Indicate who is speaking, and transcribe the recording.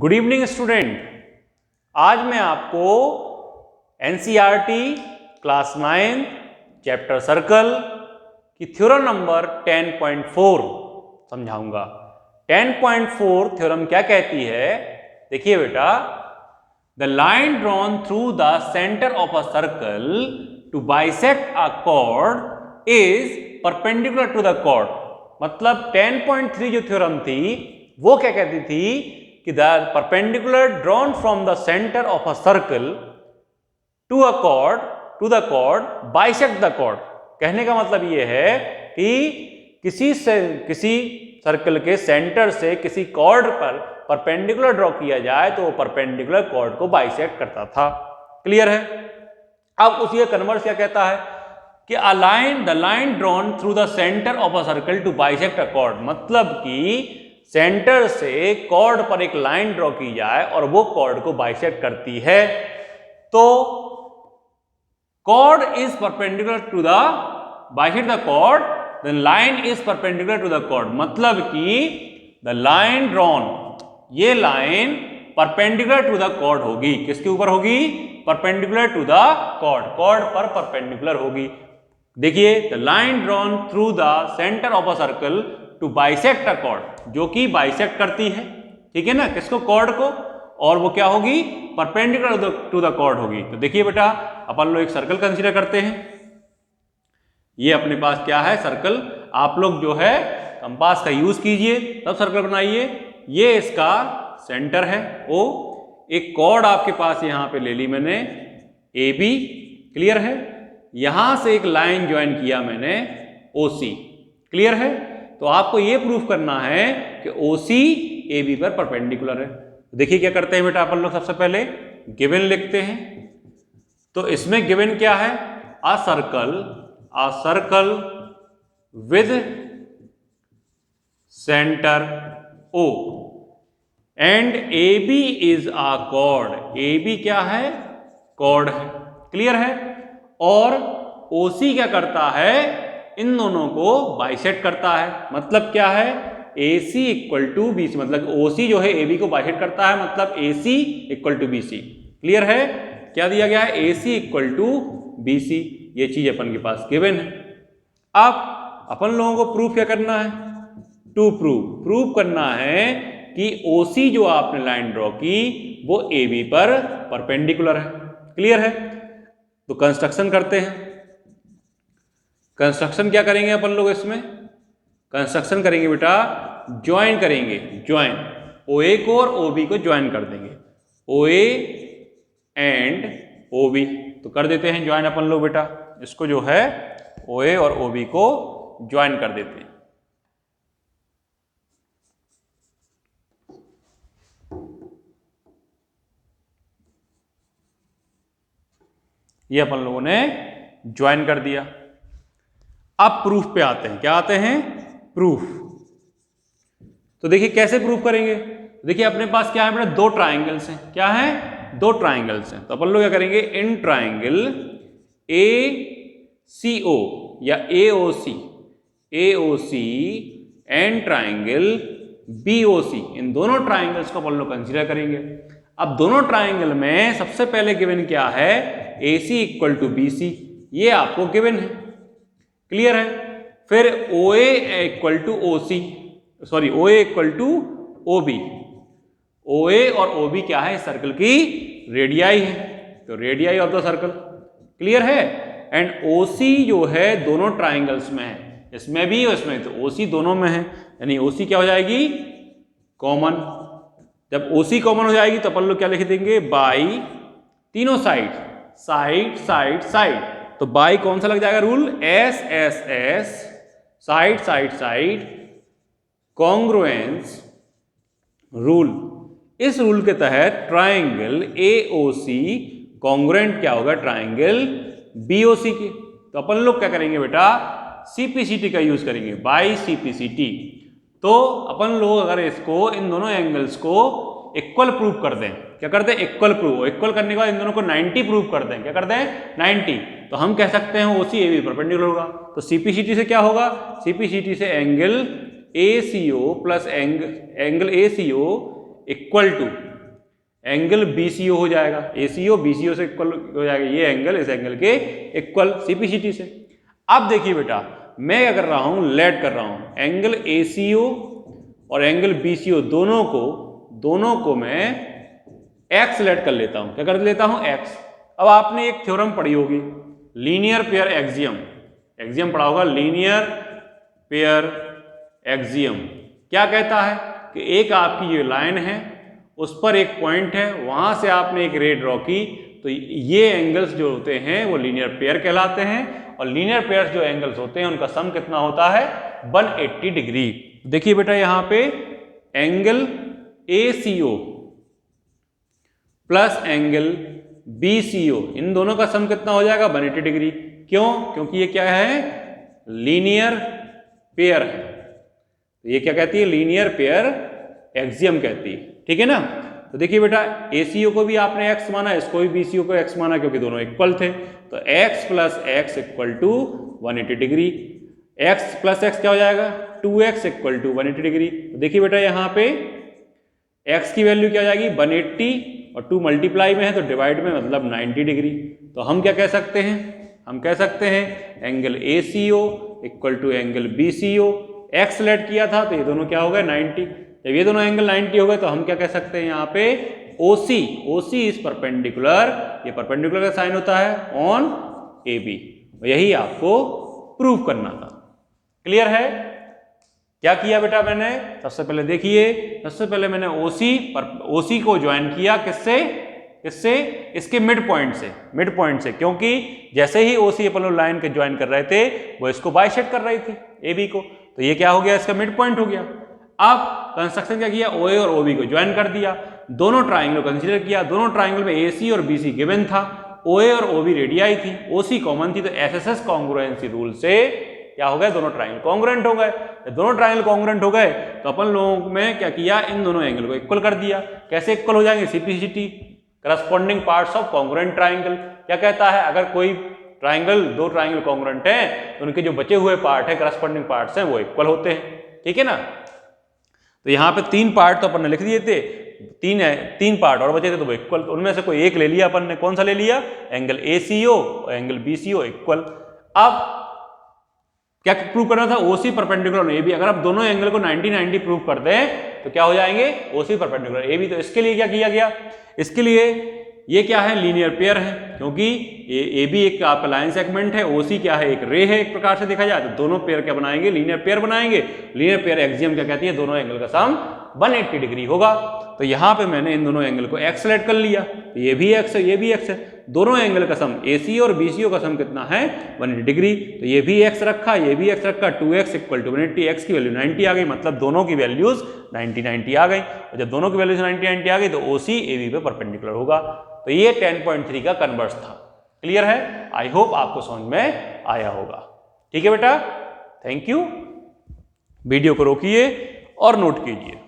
Speaker 1: Good evening student. आज मैं आपको एनसीईआरटी क्लास 9 चैप्टर सर्कल की थ्योरम नंबर 10.4 समझाऊंगा। 10.4 थ्योरम क्या कहती है? देखिए बेटा, the line drawn through the centre of a circle to bisect a chord is perpendicular to the chord. मतलब 10.3 जो थ्योरम थी वो क्या कहती थी कि the perpendicular drawn from the centre of a circle to the chord bisect the chord. कहने का मतलब ये है कि किसी सर्कल के सेंटर से किसी कॉर्ड पर परपेंडिकुलर ड्रॉ किया जाए तो वो परपेंडिकुलर कॉर्ड को बाइसेक्ट करता था। क्लियर है? अब उसी का कन्वर्स क्या कहता है कि the line drawn through the centre of a circle to bisect a chord. मतलब कि सेंटर से कॉर्ड पर एक लाइन ड्रॉ की जाए और वो कॉर्ड को बाइसेक्ट करती है तो chord is perpendicular to the bisect the chord, then line is perpendicular to the chord. मतलब कि द लाइन ड्रॉन, ये line perpendicular to the chord होगी। किसके ऊपर होगी? परपेंडिकुलर टू द कॉर्ड पर परपेंडिकुलर होगी। देखिए, the line drawn through the centre of a circle to bisect a chord, जो कि बाइसेक्ट करती है, ठीक है ना, किसको? कॉर्ड को। और वो क्या होगी? परपेंडिकुलर टू द कॉर्ड होगी। तो देखिए बेटा, अपन लोग एक सर्कल कंसीडर करते हैं। ये अपने पास क्या है? सर्कल। आप लोग जो है कंपास का यूज कीजिए तब सर्कल बनाइए। ये इसका सेंटर है ओ। एक कॉर्ड आपके पास यहां पे ले ली मैंने ए बी। क्लियर है? यहां से एक लाइन ज्वाइन किया मैंने ओ सी। क्लियर है? तो आपको ये प्रूफ करना है कि OC AB पर परपेंडिकुलर है। देखिए क्या करते हैं बेटा अपन लोग, सबसे पहले गिवन लिखते हैं। तो इसमें गिवन क्या है? A circle with centre O and AB is a cord. AB क्या है? कॉर्ड है। क्लियर है? और OC क्या करता है? इन दोनों को बाइसेक्ट करता है। मतलब क्या है? AC equal to BC। मतलब OC जो है AB को बाइसेक्ट करता है, मतलब AC equal to BC। Clear है? क्या दिया गया है? AC equal to BC। ये चीज अपन के पास गिवन है। अब अपन लोगों को प्रूफ क्या करना है? टू प्रूव करना है कि OC जो आपने लाइन ड्रॉ की वो AB पर परपेंडिकुलर है। क्लियर है? तो कंस्ट्रक्शन करते हैं। कंस्ट्रक्शन क्या करेंगे अपन लोग? इसमें कंस्ट्रक्शन करेंगे बेटा, ज्वाइन करेंगे। ज्वाइन OA को और OB को ज्वाइन कर देंगे। OA एंड OB तो कर देते हैं ज्वाइन अपन लोग बेटा। इसको जो है OA और OB को ज्वाइन कर देते हैं। ये अपन लोगों ने ज्वाइन कर दिया। अब प्रूफ पे आते हैं। क्या आते हैं? प्रूफ। तो देखिए कैसे प्रूफ करेंगे। देखिए अपने पास क्या है बेटा? दो ट्राइंगल्स हैं। क्या है? दो ट्राइंगल्स हैं। तो अपन लोग क्या करेंगे? इन ट्राइंगल ACO या AOC एंड ट्राइंगल BOC, इन दोनों ट्राइंगल्स को अपन लोग कंसीडर करेंगे। अब दोनों ट्राइंगल में सबसे पहले गिवन क्या है? AC equal to BC। ये आपको गिवन है। क्लियर है? फिर OA equal to OC, sorry OA equal to OB। OA और OB क्या है? सर्कल की रेडियाई है। तो radii of the circle. Clear है? एंड OC जो है दोनों ट्राइंगल्स में है, इसमें भी और इसमें। तो OC दोनों में है, यानी OC क्या हो जाएगी? कॉमन। जब OC कॉमन हो जाएगी तो अपन लोग क्या लिख देंगे? बाई तीनों साइड तो बाई कौन सा लग जाएगा rule? SSS, side congruence rule. इस रूल के तहत ट्राइंगल AOC कॉन्ग्रुएंट क्या होगा? ट्राइंगल BOC के। तो अपन लोग क्या करेंगे बेटा? CPCT का यूज करेंगे, बाई CPCT। तो अपन लोग अगर इसको, इन दोनों एंगल्स को इक्वल प्रूव कर दें, क्या कर दें? Equal prove. इक्वल करने के बाद इन दोनों को 90 प्रूव कर दें। क्या कर दें? 90। तो हम कह सकते हैं OC AB परपेंडिकुलर होगा। तो CPCT से क्या होगा? CPCT से angle ACO plus angle ACO equal to angle BCO हो जाएगा, ACO BCO से इक्वल हो जाएगा, ये एंगल इस एंगल के इक्वल CPCT से। अब देखिए बेटा, मैं क्या कर रहा हूं, लेट कर रहा हूं एंगल ACO और एंगल BCO दोनों को मैं x लेट कर लेता हूं। क्या कर लेता हूं, x। अब आपने एक थ्योरम पढ़ी होगी, लीनियर पेयर एक्सियम पढ़ा होगा, लीनियर पेयर एक्सियम क्या कहता है कि एक आपकी ये लाइन है, उस पर एक पॉइंट है, वहां से आपने एक रे ड्रॉ की, तो ये एंगल्स जो होते हैं वो लीनियर पेयर कहलाते हैं, और लीनियर पेयर्स जो एंगल्स होते हैं उनका सम कितना होता है, 180 डिग्री। देखिए बेटा यहां पे angle ACO plus angle BCO, इन दोनों का सम कितना हो जाएगा, 180 डिग्री। क्यों, क्योंकि ये क्या है, लीनियर पेयर है। ये क्या कहती है, लीनियर पेयर एक्सियम कहती है, ठीक है ना। तो देखिए बेटा, ACO को भी आपने x माना, इसको भी BCO को x माना, क्योंकि दोनों इक्वल थे, तो x plus x equal to 180 degree. x plus x क्या हो जाएगा, 2x इक्वल टू 180 डिग्री। तो देखिए बेटा यहाँ पे x की वैल्यू क्या हो जाएगी, 180, और 2 मल्टीप्लाई में है तो डिवाइड में, मतलब 90 डिग्री। तो हम क्या कह सकते हैं, हम कह सकते हैं angle ACO equal to angle BCO, x let किया था तो ये दोनों क्या हो गए, 90। जब ये दोनों एंगल 90 हो गए तो हम क्या कह सकते हैं यहाँ पे OC इज परपेंडिकुलर, ये परपेंडिकुलर का साइन होता है ऑन AB। यही आपको प्रूव करना था। क्लियर है। क्या किया बेटा मैंने, सबसे पहले देखिए, सबसे पहले मैंने OC को ज्वाइन किया किससे, इसके मिड पॉइंट से, क्योंकि जैसे ही OC अपन लोग लाइन के ज्वाइन कर रहे थे वो इसको बाइसेक्ट कर रही थी AB को, तो ये क्या हो गया, इसका मिड पॉइंट हो गया। अब कंस्ट्रक्शन क्या किया, OA और OB को ज्वाइन कर दिया, दोनों ट्राइंगल कंसीडर किया, दोनों ट्राइंगल में AC और BC गिवन था, OA और OB रेडियाई थी, OC कॉमन थी, तो SSS कॉन्ग्रुएंसी रूल से क्या हो गया, दोनों ट्राइंगल कॉन्ग्रुएंट हो गए। दोनों ट्राइंगल कॉन्ग्रुएंट हो गए तो अपन लोगों में क्या किया, इन दोनों एंगल को इक्वल कर दिया। कैसे इक्वल हो जाएंगे, CPCT corresponding parts of congruent triangle. क्या कहता है, अगर कोई दो ट्राइंगल कॉन्ग्रुएंट हैं तो उनके जो बचे हुए पार्ट है, करस्पॉन्डिंग पार्ट्स हैं, वो इक्वल होते हैं, ठीक है ना। तो यहाँ पे 3 पार्ट तो अपन ने लिख दिए थे, 3 पार्ट और बचे थे तो वो इक्वल, तो उनमें से कोई एक ले लिया अपन ने। कौन सा ले लिया, एंगल ACO और एंगल BCO इक्वल। अब क्या प्रूव करना था, OC परपेंडिकुलर AB। अगर आप दोनों एंगल को 90-90 प्रूव कर दें तो क्या हो जाएंगे, OC परपेंडिकुलर AB। तो इसके लिए क्या किया गया, इसके लिए ये क्या है, लीनियर पेयर है, क्योंकि AB एक आपका लाइन सेगमेंट है, OC क्या है, एक रे है, एक प्रकार से देखा जाए तो दोनों पेयर क्या बनाएंगे, लीनियर पेयर बनाएंगे। लीनियर पेयर एक्सियम क्या कहती है, दोनों एंगल का सम 180 डिग्री होगा। तो यहाँ पे मैंने इन दोनों एंगल को x लेट कर लिया, तो ये भी x है, ये भी x है, दोनों एंगल का सम AC और BCO का सम कितना है, 180 डिग्री। तो ये भी x रखा, ये भी x रखा, 2x इक्वल टू 180, x की वैल्यू 90 आ गई, मतलब दोनों की वैल्यूज 90-90 आ गई। और जब दोनों की वैल्यूज 90-90 आ गई तो OC AB पे परपेंडिकुलर होगा। तो ये 10.3 का कन्वर्स था। क्लियर है, आई होप आपको समझ में आया होगा। ठीक है बेटा, थैंक यू। वीडियो को रोकिए और नोट कीजिए।